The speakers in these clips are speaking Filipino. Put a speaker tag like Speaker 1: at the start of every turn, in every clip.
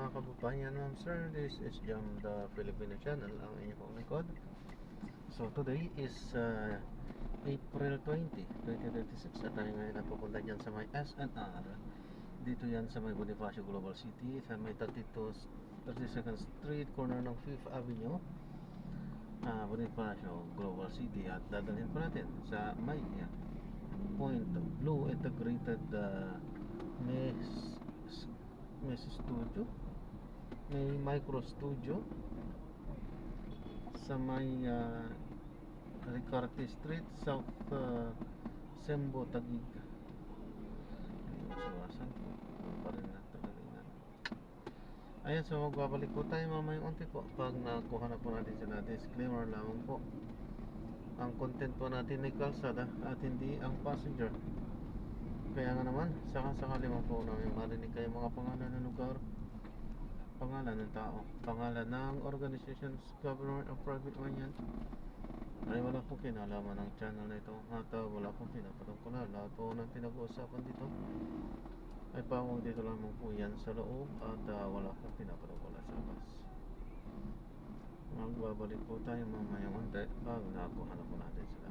Speaker 1: mga kababayan, ma'am sir. This is Jam the Filipino channel, ang inyong pong likod. So today is April 20, 2026 at tayo ngayon napupunta dyan sa may SNR. Dito yan sa may Bonifacio Global City, sa may 32nd Street, corner ng 5th Avenue, Bonifacio Global City. At dadalhin po natin sa may Point Blue Integrated Mes Studio, may micro studio sa may Ricarte Street, South Sembo, Taguig. Hindi masawasan pa rin natin. Ayan, so magbabalik po tayo mamayang unti po pag nakuha na po natin sila. Disclaimer lamang po, ang content po natin ay kalsada at hindi ang passenger. Kaya nga naman, sakali man po namin marinig kayo mga pangalan ng lugar, pangalan ng tao, pangalan ng organizations, government o private man yan, ay wala pong kinalaman ng channel na ito at wala pong pinapatungkulan. Lahat po ng pinag-uusapan dito ay pamong dito lamang po yan sa loob at wala pong pinapatungkulan sa labas. Magbabalik po tayo mamayang unti pag nakuha na po natin sila.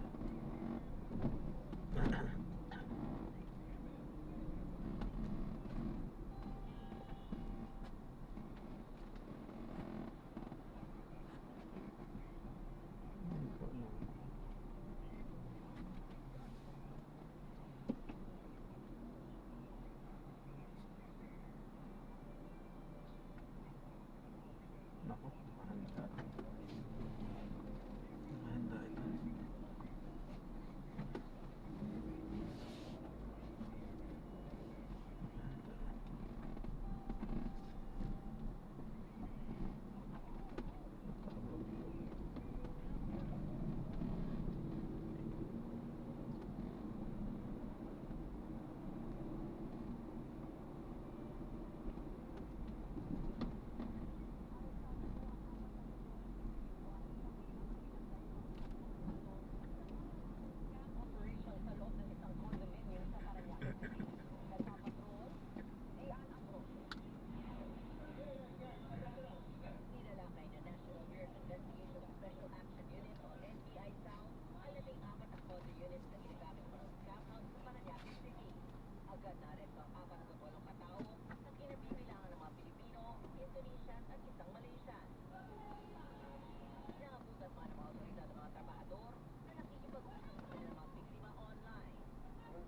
Speaker 1: Nako, mahanda. Mahanda ito.
Speaker 2: Agad na rin ang 48 katao na kinabibilangan ng mga Pilipino, Indonesian at isang Malaysian. Naabutan pa ng mga otoridad ng mga trabahador na nakikipag-usap sa kanilang mga biktima online. Ayon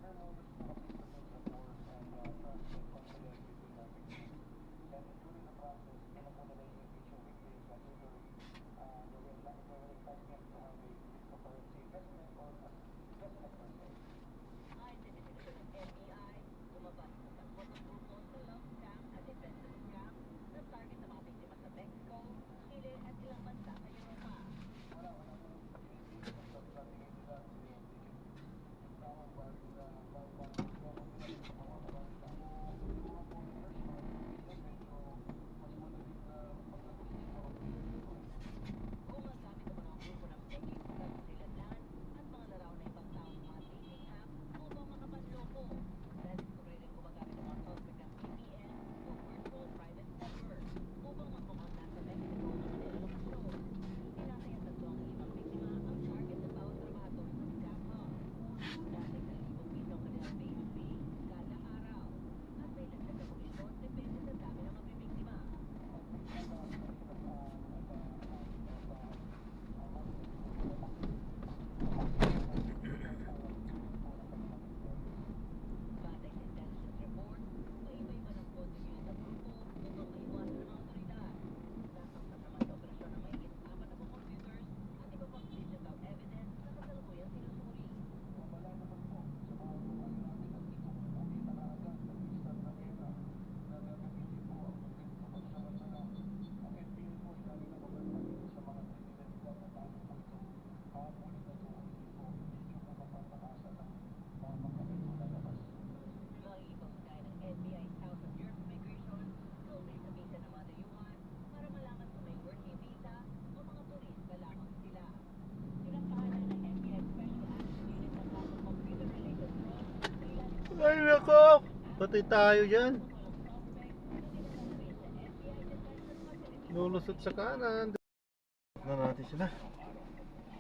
Speaker 2: sa investigasyon ng NBI, lumabas na 10 grupo sa love scam at investment scam na target sa mga biktima sa Mexico, Chile at ilang bansa sa Europa. Gumagamit ang mga grupo ng peking pagkakakilanlan at mga laraw na ibang tao sa mga dating app upang makapanloko. Nadiskubre rin gumagamit ang mga suspect ng VPN o virtual private server upang magpakontak sa Mexico ng kanilang lokasyon. Tinatay at tatlong ibang biktima ang target ng bawat trabahador sa scam hub. Dati sa ₱1,000 ang kanilang base fee kada araw at may dagdag na komisyon depende sa dami ng mabibiktima. Batay sa intelligence report, paiba-iba ng kontinyo ng grupo upang maiwasan ng mga otoridad. Nasaktan naman sa operasyon ng mahigit 4 na computers at iba pang digital evidence na kasalukuyang sinusuri. Makikipag-ugnayan ng NBI South of Europe Immigration kaugnay sa visa ng mga dayuhan para malaman kung may working visa o mga turista lamang sila. Tinapahanan ng NBI Special Action Unit ng kaso computer-related fraud,
Speaker 1: Ay nako, patay tayo dyan.
Speaker 2: walang suspect, pero dinala na rin sa NBI
Speaker 1: lulusot sa kanan. Na natin sila.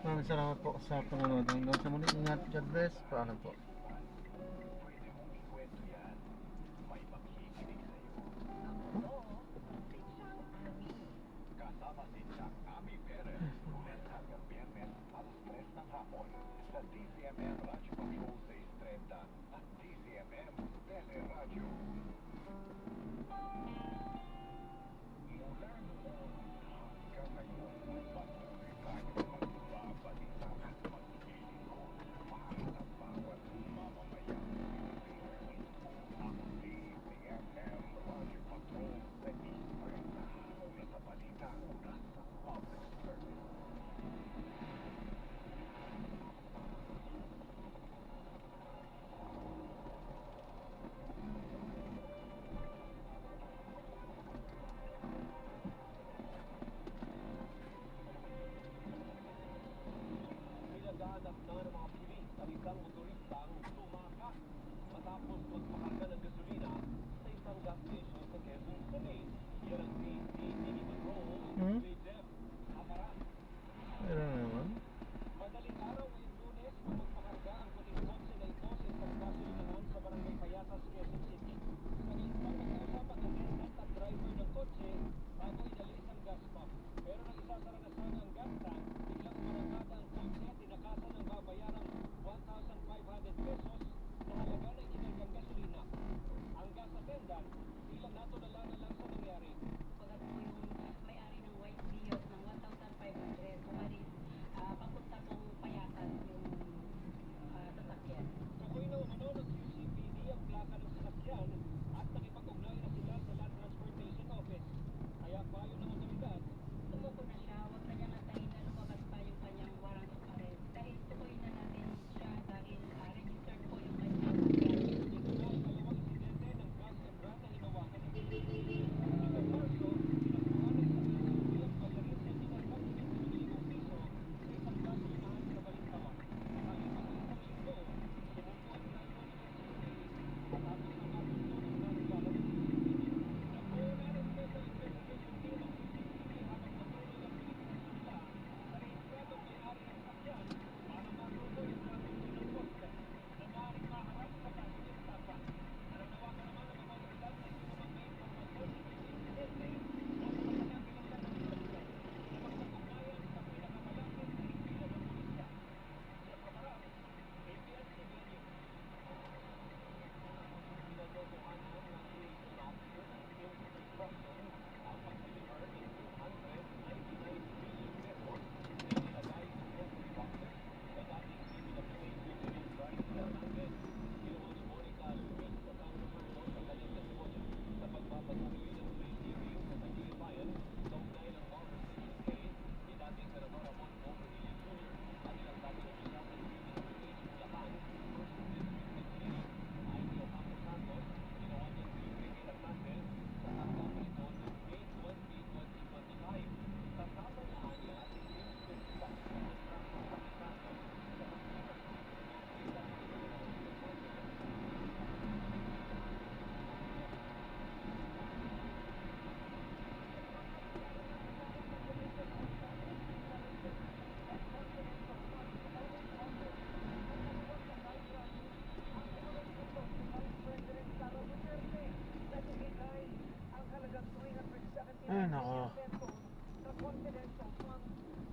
Speaker 1: Maraming salamat po sa panonood. Hanggang sa muli, ingat, God bless. Paalam po.
Speaker 3: Pinaghahanap na ng mga pulis ang isang motorista ang tumakas matapos magpakarga ng gasolina sa isang gas station sa Quezon City. Yan ang CCTV Patrol, Jeff Amaran.
Speaker 1: Meron na naman.
Speaker 3: Madaling araw ngayong Lunes nang magpakarga ang puting kotse na ito sa isang gasolinahan sa Barangay Payatas, Quezon City. Nag-iimbang nag-uusap ang attendant at driver ng kotse bago inalis ang gas pump. Pero nang isasara na sana ang gas tank, biglang umarangkada ang kotse at tinakasan ng babayarang 1,500 pesos na halaga ng kinargang gasolina. Ang gas attendant, tila natulala na lang sa nangyari.
Speaker 2: Pagkat po yung may-ari ng white Vios ng 1,500, umalis, papunta pong Payatas yung sasakyan.
Speaker 3: Tukoy na umano ng QCPD ang plaka ng sasakyan at nakipag-ugnay na sila sa Land Transportation Office. Kaya payo ng otoridad,
Speaker 2: Tumuko na siya, huwag na niyang antayin na lumabas pa yung kanyang warrant of arrest. Dahil tukoy na natin siya dahil registered po yung kanyang sasakyan.
Speaker 3: ito na ang dalawang insidente ng gas and run na hinawakan ng QCPD. Noong Marso, pinagkuhan ng isang suspect ang bayarin sa kinargang 20,000 piso sa isang gasolinahan sa Balintawak. Makalipas ang isang linggo, sumuko ang driver ng SUV matapos ang matuntunan na regalo ng QCPD. Nabuo na ang special investigation team ng QCPD habang patuloy ang pinag-uusap nila sa rehistradong may-ari ng sasakyan para matukoy ang magnitude ng koste na maaaring maharap sa kaso ng estafa. Nananawagan naman ang mga otoridad na sumamang may impormasyon sa insidente o sa kasagangilan ng suspect na magsag-ugnayan sa pinakamalapit na himpilan ng pulisya. Sa Pamarap, ABS-CBN News. Pinatotohanan ng liaison officer ng Skills Construction ang pag-deliver ng 299 million pesos na nilagay sa grocery boxes sa dating DPWH Engineering Bryce Hernandez. Kinuha ni Monica Luis sa San Fernando sa kanyang testimonya sa pagpapatuloy ng receiving sa Taguig Bayan kaugnay ng malversation case ni dating Senador Ramon Bongbilla Jr. at ilang dating opisyal ng DPWH Bulacan First District Engineering. Ayon kay Ocampo Santos, ginawa niya si Ricky Hernandez sa tanggapan ito noong May 20, 2025. Kasama na niya si James Pinsa na kontrato sa Santos sa pagsikat ng pagkakita ng Pilipinas President.
Speaker 1: Ay, nako.
Speaker 4: sa confidential fund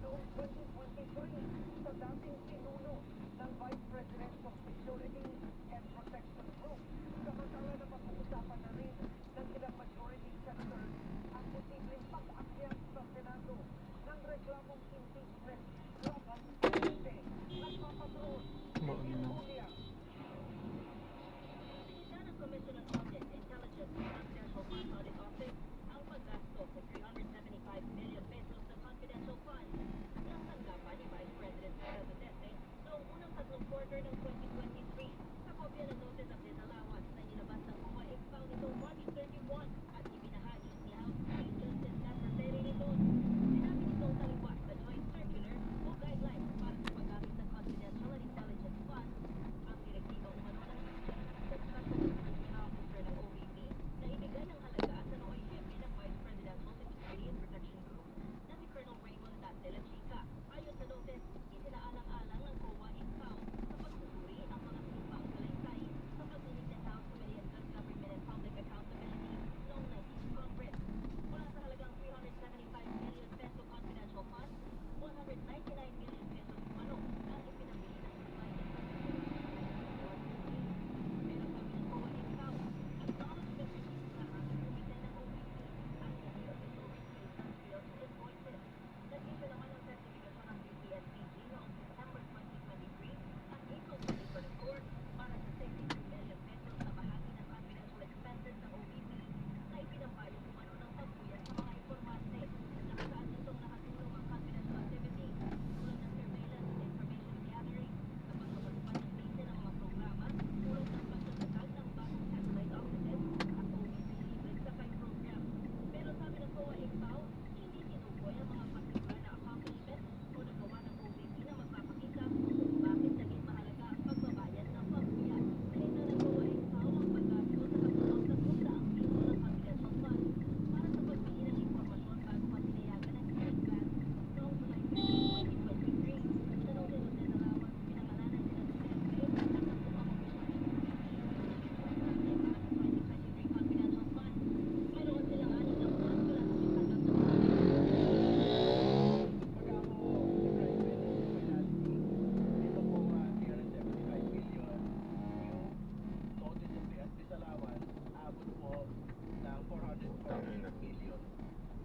Speaker 4: noong 2023 sa dating pinuno ng Vice Presidential Security and Protection Group. Samantala na pag-uusapan na rin ng ilang majority senators ang posibleng pag-akyat sa Senado ng reklamong impeachment laban sa Duterte. Nagpapatrol,
Speaker 1: Mauna.
Speaker 4: Julia.
Speaker 2: Sinisa ng Commission on Audit, Intelligence and Financial Fund Audit Office ang paggasto sa 370
Speaker 1: na.
Speaker 3: million.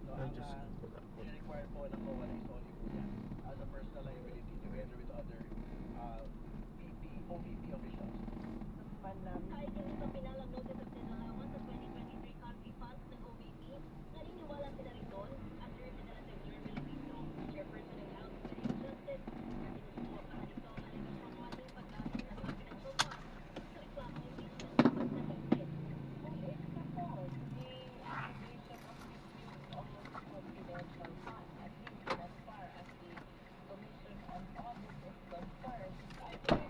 Speaker 3: So,
Speaker 1: Ay,
Speaker 3: ang
Speaker 1: Diyos ko, takot.
Speaker 3: require po ng COA is only po yan as a personal liability together with other VP, OVP officials.
Speaker 2: Kahit yung ibang pinalang notice of disallowance sa 2023 country funds ng OVP, naniniwala sila rin doon at Representative Jeremy Levito, Chairperson ng House Committee on Justice, na sinusuportahan nito ang alegasyong maling paggamit ng confidential funds sa reklamong impeachment ng pagsahihin.
Speaker 4: Kung example, the accusation of misuse of confidential funds, at least as far as the Commission on Audit is concerned, I think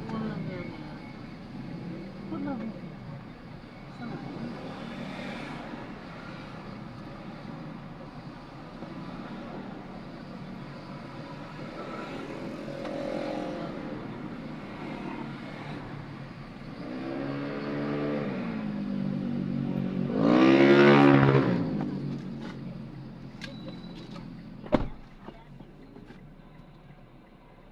Speaker 1: Walang yan. Walang. Saan?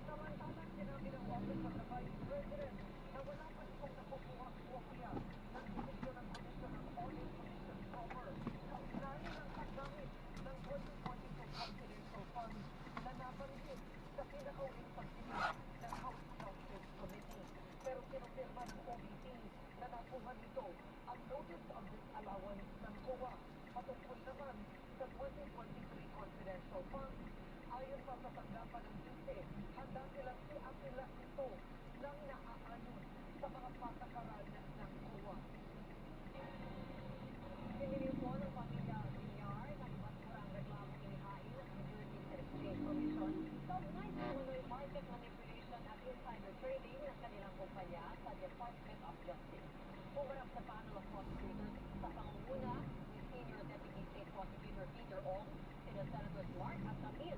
Speaker 4: samantalang sinabi ng Office of the Vice President na wala pa itong nakukuha kopya ng desisyon ng Commission on Audit Commission Proper kaugnay ng paggamit ng 2022 confidential funds na nabanggit sa pinakauling pagdinig ng House Justice Committee. Pero kinumpirma ng OVP na nakuha nito ang notice of disallowance ng COA patungkol naman sa 2023 confidential funds. Ayon pa sa tanggapan ng Bise, handa silang iapila ito ng naaayon sa mga patakaran ng COA.
Speaker 2: Siniliw po ng pamilya Villar na ibasura ang reklamong inihain ng Securities and Exchange Commission kaugnay sa umano'y market manipulation at insider trading ng kanilang kumpanya sa Department of Justice. Humarap sa panel of prosecutors sa pangunguna ni Senior Deputy State Prosecutor Peter Ong, sina Senators Mark at Tamil